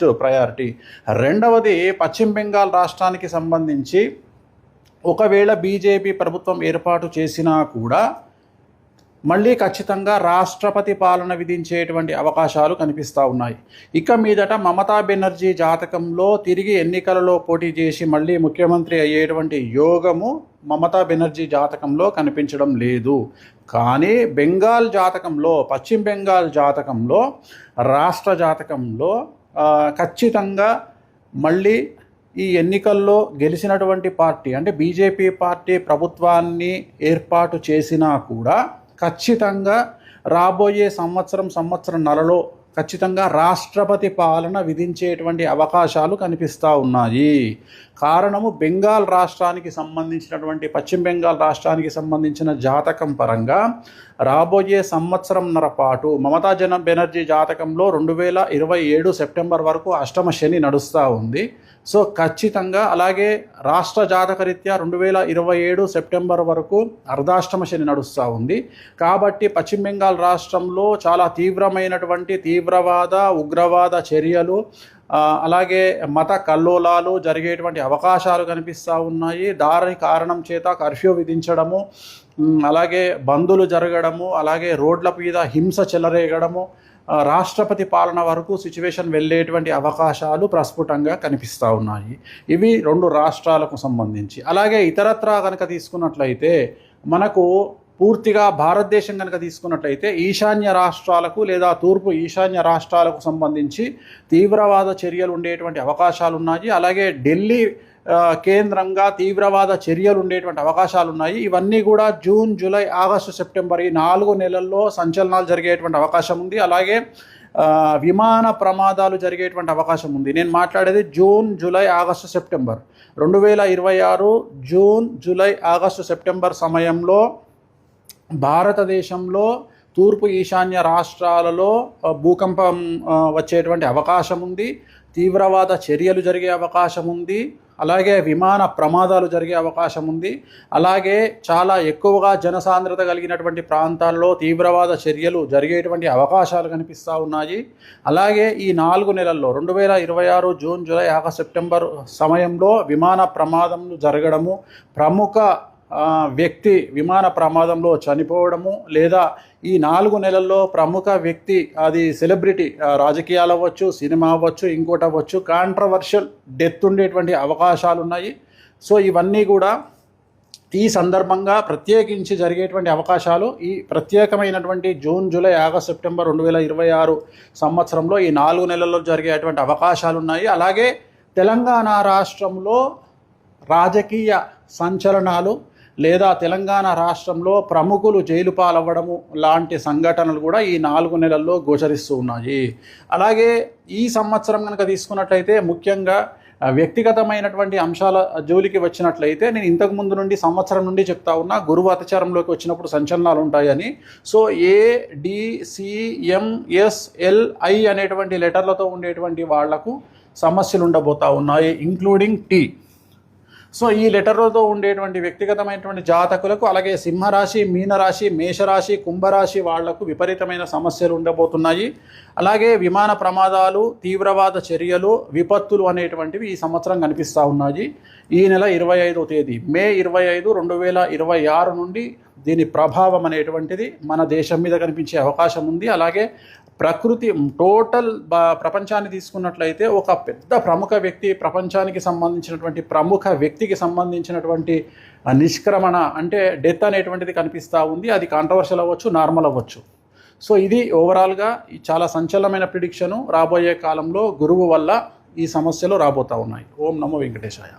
First priority. రెండవది, పశ్చిమ బెంగాల్ రాష్ట్రానికి సంబంధించి ఒకవేళ బీజేపీ ప్రభుత్వం ఏర్పాటు చేసినా కూడా మళ్ళీ ఖచ్చితంగా రాష్ట్రపతి పాలన విధించేటువంటి అవకాశాలు కనిపిస్తూ ఉన్నాయి. ఇక మీదట మమతా బెనర్జీ జాతకంలో తిరిగి ఎన్నికలలో పోటీ చేసి మళ్ళీ ముఖ్యమంత్రి అయ్యేటువంటి యోగము మమతా బెనర్జీ జాతకంలో కనిపించడం లేదు. కానీ బెంగాల్ జాతకంలో, పశ్చిమ బెంగాల్ జాతకంలో, రాష్ట్ర జాతకంలో ఖచ్చితంగా మళ్ళీ ఈ ఎన్నికల్లో గెలిచినటువంటి పార్టీ అంటే బీజేపీ పార్టీ ప్రభుత్వాన్ని ఏర్పాటు చేసినా కూడా ఖచ్చితంగా రాబోయే సంవత్సరంన్నరలో ఖచ్చితంగా రాష్ట్రపతి పాలన విధించేటువంటి అవకాశాలు కనిపిస్తూ ఉన్నాయి. కారణము బెంగాల్ రాష్ట్రానికి సంబంధించినటువంటి, పశ్చిమ బెంగాల్ రాష్ట్రానికి సంబంధించిన జాతకం పరంగా రాబోయే సంవత్సరంన్నర పాటు మమతా బెనర్జీ జాతకంలో 2027 సెప్టెంబర్ వరకు అష్టమ శని నడుస్తూ ఉంది. సో ఖచ్చితంగా అలాగే రాష్ట్ర జాతకరీత్యా 2027 సెప్టెంబర్ వరకు అర్ధాష్టమ శని నడుస్తూ ఉంది. కాబట్టి పశ్చిమ బెంగాల్ రాష్ట్రంలో చాలా తీవ్రమైనటువంటి తీవ్రవాద ఉగ్రవాద చర్యలు, అలాగే మత కల్లోలాలు జరిగేటువంటి అవకాశాలు కనిపిస్తూ ఉన్నాయి. దాని కారణం చేత కర్ఫ్యూ విధించడము, అలాగే బందులు జరగడము, అలాగే రోడ్ల మీద హింస చెలరేగడము, రాష్ట్రపతి పాలన వరకు సిచ్యువేషన్ వెళ్ళేటువంటి అవకాశాలు ప్రస్ఫుటంగా కనిపిస్తూ ఉన్నాయి. ఇవి రెండు రాష్ట్రాలకు సంబంధించి. అలాగే ఇతరత్రా కనుక తీసుకున్నట్లయితే మనకు పూర్తిగా భారతదేశం కనుక తీసుకున్నట్లయితే ఈశాన్య రాష్ట్రాలకు లేదా తూర్పు ఈశాన్య రాష్ట్రాలకు సంబంధించి తీవ్రవాద చర్యలు ఉండేటువంటి అవకాశాలు ఉన్నాయి. అలాగే ఢిల్లీ కేంద్రంగా తీవ్రవాద చర్యలు ఉండేటువంటి అవకాశాలు ఉన్నాయి. ఇవన్నీ కూడా జూన్, జూలై, ఆగస్టు, సెప్టెంబర్ ఈ 4 నెలల్లో సంచలనాలు జరిగేటువంటి అవకాశం ఉంది. అలాగే విమాన ప్రమాదాలు జరిగేటువంటి అవకాశం ఉంది. నేను మాట్లాడేది June, July, August, September 2026 June, July, August, September సమయంలో భారతదేశంలో తూర్పు ఈశాన్య రాష్ట్రాలలో భూకంపం వచ్చేటువంటి అవకాశం ఉంది, తీవ్రవాద చర్యలు జరిగే అవకాశం ఉంది, అలాగే విమాన ప్రమాదాలు జరిగే అవకాశం ఉంది. అలాగే చాలా ఎక్కువగా జనసాంద్రత కలిగినటువంటి ప్రాంతాల్లో తీవ్రవాద చర్యలు జరిగేటువంటి అవకాశాలు కనిపిస్తూ ఉన్నాయి. అలాగే ఈ 4 నెలల్లో 2026 జూన్, జూలై, ఆగస్టు, సెప్టెంబర్ సమయంలో విమాన ప్రమాదములు జరగడము, ప్రముఖ వ్యక్తి విమాన ప్రమాదంలో చనిపోవడము, లేదా ఈ 4 నెలల్లో ప్రముఖ వ్యక్తి, అది సెలబ్రిటీ, రాజకీయాలు అవ్వచ్చు, సినిమా అవ్వచ్చు, ఇంకోటి అవ్వచ్చు, కాంట్రవర్షియల్ డెత్ ఉండేటువంటి అవకాశాలు ఉన్నాయి. సో ఇవన్నీ కూడా ఈ సందర్భంగా ప్రత్యేకించి జరిగేటువంటి అవకాశాలు ఈ ప్రత్యేకమైనటువంటి జూన్, జూలై, ఆగస్టు, సెప్టెంబర్ 2026 సంవత్సరంలో ఈ 4 నెలల్లో జరిగేటువంటి అవకాశాలు ఉన్నాయి. అలాగే తెలంగాణ రాష్ట్రంలో రాజకీయ సంచలనాలు లేదా తెలంగాణ రాష్ట్రంలో ప్రముఖులు జైలు పాలవ్వడము లాంటి సంఘటనలు కూడా ఈ 4 నెలల్లో గోచరిస్తూ ఉన్నాయి. అలాగే ఈ సంవత్సరం కనుక తీసుకున్నట్లయితే ముఖ్యంగా వ్యక్తిగతమైనటువంటి అంశాల జోలికి వచ్చినట్లయితే నేను ఇంతకుముందు నుండి సంవత్సరం నుండి చెప్తా ఉన్నా, గురువు అతిచారంలోకి వచ్చినప్పుడు సంచలనాలు ఉంటాయని. సో ADCMSLI అనేటువంటి లెటర్లతో ఉండేటువంటి వాళ్లకు సమస్యలు ఉండబోతూ ఉన్నాయి, ఇంక్లూడింగ్ T. సో ఈ లెటర్లతో ఉండేటువంటి వ్యక్తిగతమైనటువంటి జాతకులకు, అలాగే సింహరాశి, మీనరాశి, మేషరాశి, కుంభరాశి వాళ్లకు విపరీతమైన సమస్యలు ఉండబోతున్నాయి. అలాగే విమాన ప్రమాదాలు, తీవ్రవాద చర్యలు, విపత్తులు అనేటువంటివి ఈ సంవత్సరం కనిపిస్తూ ఉన్నాయి. ఈ నెల 25వ తేదీ మే 25, 2026 నుండి దీని ప్రభావం అనేటువంటిది మన దేశం మీద కనిపించే అవకాశం ఉంది. అలాగే ప్రకృతి టోటల్ ప్రపంచాన్ని తీసుకున్నట్లయితే ఒక పెద్ద ప్రముఖ వ్యక్తి, ప్రపంచానికి సంబంధించినటువంటి ప్రముఖ వ్యక్తికి సంబంధించినటువంటి నిష్క్రమణ అంటే డెత్ అనేటువంటిది కనిపిస్తూ ఉంది. అది కాంట్రవర్షియల్ అవ్వచ్చు, నార్మల్ అవ్వచ్చు. సో ఇది ఓవరాల్గా చాలా సంచలనమైన ప్రిడిక్షను. రాబోయే కాలంలో గురువు వల్ల ఈ సమస్యలు రాబోతూ ఉన్నాయి. ఓం నమో వెంకటేశాయ.